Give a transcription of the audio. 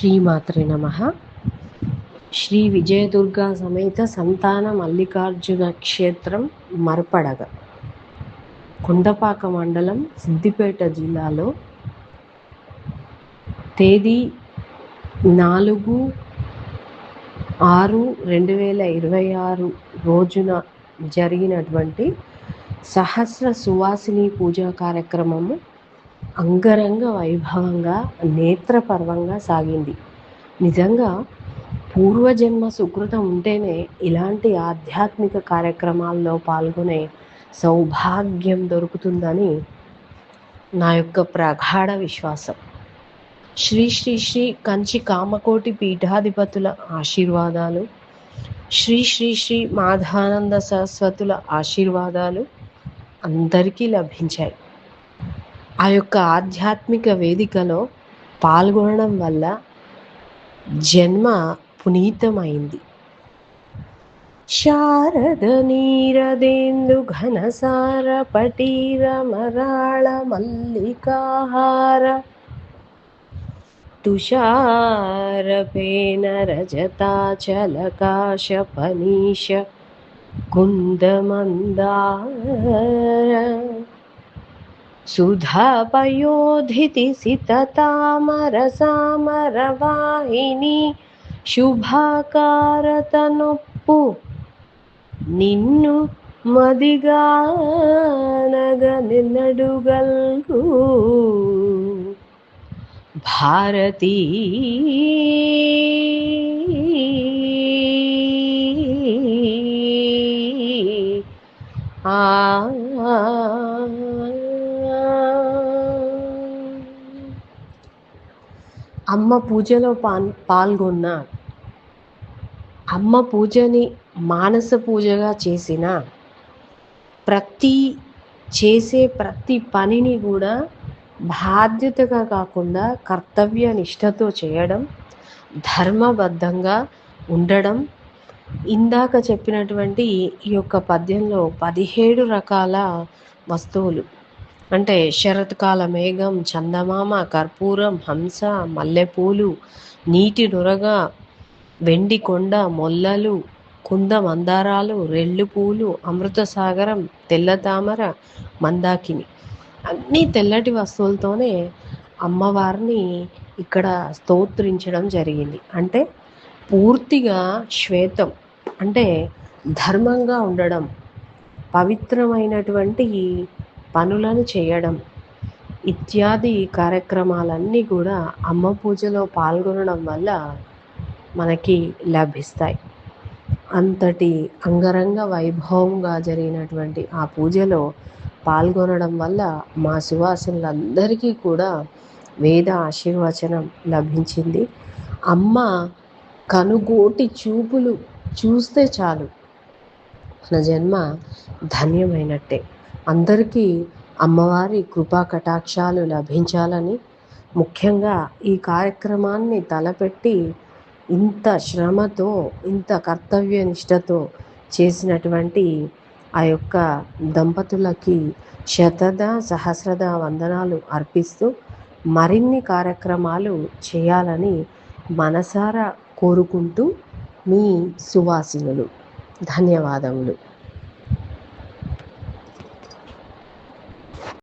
శ్రీమాత్రే నమః. శ్రీ విజయదుర్గా సమేత సంతాన మల్లికార్జున క్షేత్రం మర్పడగ, కొండపాక మండలం, సిద్దిపేట జిల్లాలో తేదీ 4/6/2026 రోజున జరిగినటువంటి సహస్ర సువాసిని పూజా కార్యక్రమము అంగరంగ వైభవంగా, నేత్రపర్వంగా సాగింది. నిజంగా పూర్వజన్మ సుకృతం ఉంటేనే ఇలాంటి ఆధ్యాత్మిక కార్యక్రమాల్లో పాల్గొనే సౌభాగ్యం దొరుకుతుందని నా యొక్క ప్రగాఢ విశ్వాసం. శ్రీ శ్రీ శ్రీ కంచి కామకోటి పీఠాధిపతుల ఆశీర్వాదాలు, శ్రీ శ్రీ శ్రీ మాధానంద సరస్వతుల ఆశీర్వాదాలు అందరికీ లభించాయి. ఆ యొక్క ఆధ్యాత్మిక వేదికలో పాల్గొనడం వల్ల జన్మ పునీతమైంది. శారద నీరదేందు ఘనసార పటీర మరాళ మల్లికాహార తుషారపేన రజతాచలకాశ పనీష కుందమందార సుధాపయోధితి సితతామర సామర వాహిని శుభాకారతనొప్పు నిన్ను మదిగానగ నిన్నడుగల్గు భారతీ అమ్మ పూజలో పాల్గొన్న, అమ్మ పూజని మానస పూజగా చేసిన, చేసే ప్రతి పనిని కూడా బాధ్యతగా కాకుండా కర్తవ్య నిష్ఠతో చేయడం, ధర్మబద్ధంగా ఉండడం. ఇందాక చెప్పినటువంటి ఈ యొక్క పద్యంలో 17 రకాల వస్తువులు అంటే శరత్కాల మేఘం, చందమామ, కర్పూరం, హంస, మల్లెపూలు, నీటి నురగ, వెండి కొండ, మొల్లలు, కుంద మందారాలు, రెల్లు పూలు, అమృత సాగరం, తెల్ల తామర, మందాకిని, అన్ని తెల్లటి వస్తువులతోనే అమ్మవారిని ఇక్కడ స్తోత్రించడం జరిగింది. అంటే పూర్తిగా శ్వేతం అంటే ధర్మంగా ఉండడం, పవిత్రమైనటువంటి పనులను చేయడం ఇత్యాది కార్యక్రమాలన్నీ కూడా అమ్మ పూజలో పాల్గొనడం వల్ల మనకి లభిస్తాయి. అంతటి అంగరంగ వైభవంగా జరిగినటువంటి ఆ పూజలో పాల్గొనడం వల్ల మా సువాసినులందరికీ కూడా వేద ఆశీర్వచనం లభించింది. అమ్మ కనుగోటి చూపులు చూస్తే చాలు మన జన్మ ధన్యమైనట్టే. అందరికీ అమ్మవారి కృపా కటాక్షాలు లభించాలని, ముఖ్యంగా ఈ కార్యక్రమాన్ని తలపెట్టి ఇంత శ్రమతో, ఇంత కర్తవ్య నిష్ఠతో చేసినటువంటి ఆ యొక్క దంపతులకి శతద సహస్రద వందనాలు అర్పిస్తూ మరిన్ని కార్యక్రమాలు చేయాలని మనసారా కోరుకుంటూ మీ సువాసినులు. ధన్యవాదములు.